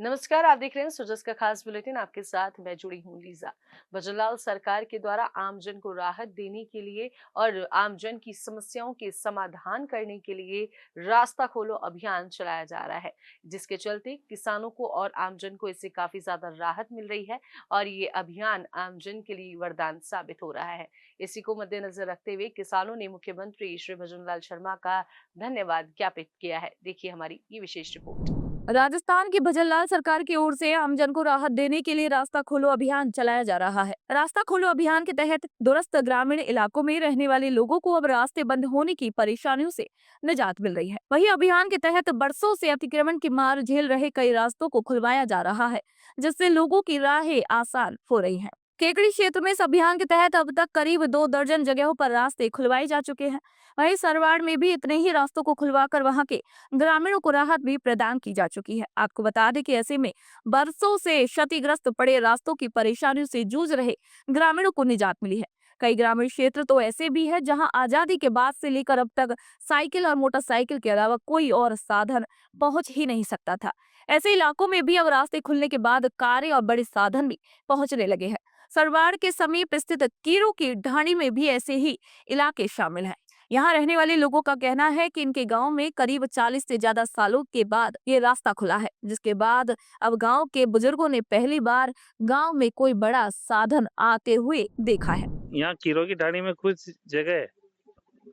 नमस्कार, आप देख रहे हैं सुजस का खास बुलेटिन। आपके साथ मैं जुड़ी हूं लीजा। भजनलाल सरकार के द्वारा आमजन को राहत देने के लिए और आमजन की समस्याओं के समाधान करने के लिए रास्ता खोलो अभियान चलाया जा रहा है, जिसके चलते किसानों को और आमजन को इससे काफी ज्यादा राहत मिल रही है और ये अभियान आमजन के लिए वरदान साबित हो रहा है। इसी को मद्देनजर रखते हुए किसानों ने मुख्यमंत्री श्री भजनलाल शर्मा का धन्यवाद ज्ञापित किया है। देखिए हमारी ये विशेष रिपोर्ट। राजस्थान की भजनलाल सरकार की ओर से आमजन को राहत देने के लिए रास्ता खोलो अभियान चलाया जा रहा है। रास्ता खोलो अभियान के तहत दूरस्थ ग्रामीण इलाकों में रहने वाले लोगों को अब रास्ते बंद होने की परेशानियों से निजात मिल रही है। वहीं अभियान के तहत बरसों से अतिक्रमण की मार झेल रहे कई रास्तों को खुलवाया जा रहा है, जिससे लोगों की राहें आसान हो रही है। केकड़ी क्षेत्र में इस अभियान के तहत अब तक करीब 2 दर्जन जगहों पर रास्ते खुलवाए जा चुके हैं। वहीं सरवाड़ में भी इतने ही रास्तों को खुलवाकर वहां के ग्रामीणों को राहत भी प्रदान की जा चुकी है। आपको बता दें कि ऐसे में बरसों से क्षतिग्रस्त पड़े रास्तों की परेशानियों से जूझ रहे ग्रामीणों को निजात मिली है। कई ग्रामीण क्षेत्र तो ऐसे भी है जहां आजादी के बाद से लेकर अब तक साइकिल और मोटरसाइकिल के अलावा कोई और साधन पहुंच ही नहीं सकता था। ऐसे इलाकों में भी अब रास्ते खुलने के बाद कारें और बड़े साधन भी पहुंचने लगे हैं। सरवाड़ के समीप स्थित कीरों की ढाणी में भी ऐसे ही इलाके शामिल हैं। यहाँ रहने वाले लोगों का कहना है कि इनके गांव में करीब 40 से ज्यादा सालों के बाद ये रास्ता खुला है, जिसके बाद अब गांव के बुजुर्गों ने पहली बार गांव में कोई बड़ा साधन आते हुए देखा है। यहाँ कीरों की ढाणी में कुछ जगह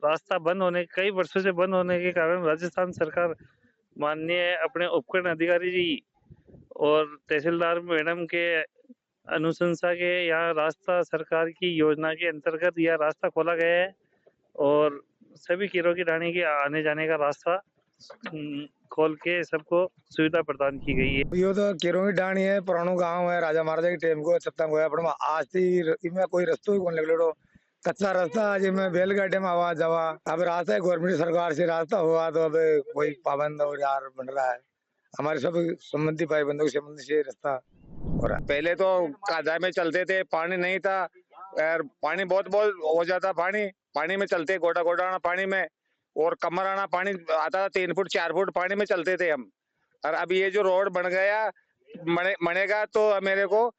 रास्ता बंद होने कई वर्षों से बंद होने के कारण राजस्थान सरकार माननीय अपने उपखंड अधिकारी जी और तहसीलदार मैडम के अनुशंसा के यहाँ रास्ता सरकार की योजना के अंतर्गत यह रास्ता खोला गया है और सभी कीरों की ढाणी के आने जाने का रास्ता खोल के सबको सुविधा प्रदान की गई है। यो तो केरों की डाणी है, पुरानो गांव है, राजा महाराजा के टाइम को तब तक होया पण आज थी इनमें कोई रास्ता ही कौन लगलो। कच्चा रास्ता आज में बैलगाड़ी में आवा जावा। अब रास्ता है गवर्नमेंट सरकार से रास्ता हुआ तो अब कोई पाबंद और यार बन रहा है। हमारे सब संबंधी भाई बंधु के संबंध से रास्ता हो रहा है। पहले तो काजा में चलते थे, पानी नहीं था यार, पानी बहुत बहुत हो जाता, पानी पानी में चलते गोटा गोटा पानी में और कमर आना पानी आता था, 3 फुट 4 फुट पानी में चलते थे हम। और अब ये जो रोड बन गया बनेगा तो मेरे को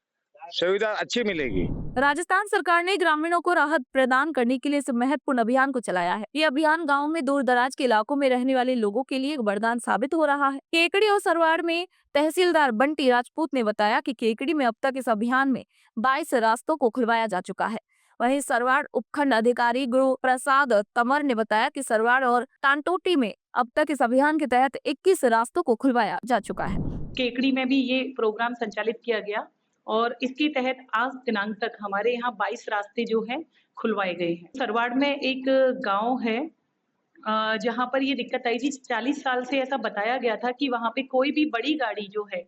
सुविधा अच्छी मिलेगी। राजस्थान सरकार ने ग्रामीणों को राहत प्रदान करने के लिए इस महत्वपूर्ण अभियान को चलाया है। ये अभियान गांव में दूर दराज के इलाकों में रहने वाले लोगों के लिए एक वरदान साबित हो रहा है। केकड़ी और सरवाड़ में तहसीलदार बंटी राजपूत ने बताया कि केकड़ी में अब तक इस अभियान में 22 रास्तों को खुलवाया जा चुका है। वहीं सरवाड़ उपखंड अधिकारी गुरु प्रसाद तमर ने बताया कि सरवाड़ और तांटोटी में अब तक इस अभियान के तहत 21 रास्तों को खुलवाया जा चुका है। केकड़ी में भी ये प्रोग्राम संचालित किया गया और इसके तहत आज दिनांक तक हमारे यहाँ 22 रास्ते जो हैं खुलवाए गए हैं। सरवाड़ में एक गांव है जहाँ पर ये दिक्कत आई थी। 40 साल से ऐसा बताया गया था कि वहाँ पे कोई भी बड़ी गाड़ी जो है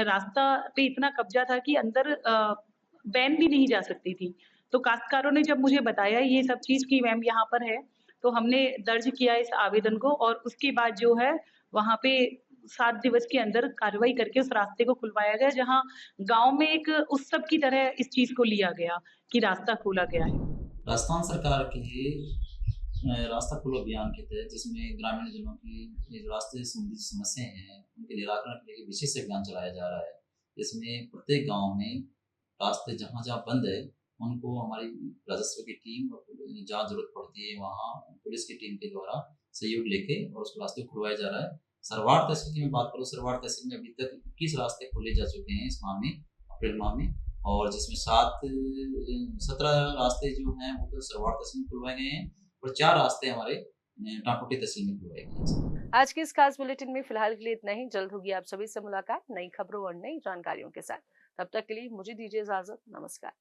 रास्ता पे इतना कब्जा था कि अंदर वैन भी नहीं जा सकती थी। तो काश्तकारों ने जब मुझे बताया ये सब चीज़ कि मैम यहाँ पर है, तो हमने दर्ज किया इस आवेदन को और उसके बाद जो है वहाँ पे 7 दिवस के अंदर कार्रवाई करके उस रास्ते को खुलवाया गया, जहाँ गाँव में एक उत्सव की तरह इस चीज़ को लिया गया कि रास्ता खोला गया है। राजस्थान सरकार के रास्ता खोलो अभियान के तहत जिसमें ग्रामीण जनों की जो रास्ते से संबंधित समस्याएं हैं उनके निराकरण के लिए विशेष अभियान चलाया जा रहा है। इसमें प्रत्येक गांव में रास्ते जहाँ जहाँ बंद है उनको हमारी राजस्व की टीम और जहाँ जरूरत पड़ती है वहाँ पुलिस की टीम के द्वारा सहयोग लेके और उस रास्ते को खुलवाया जा रहा है। सरवाड़ तहसील की मैं बात करूँ, सरवाड़ तहसील में अभी तक 21 रास्ते खोले जा चुके हैं इस माह में, अप्रैल माह में, और जिसमें 17 रास्ते जो हैं वो तो सरवाड़ तहसील में खुलवाए गए हैं और 4 रास्ते हमारे टांकोटी तहसील में खुलवाए गए हैं। आज के इस खास बुलेटिन में फिलहाल के लिए इतना ही। जल्द होगी आप सभी से मुलाकात नई खबरों और नई जानकारियों के साथ। तब तक के लिए मुझे दीजिए इजाजत। नमस्कार।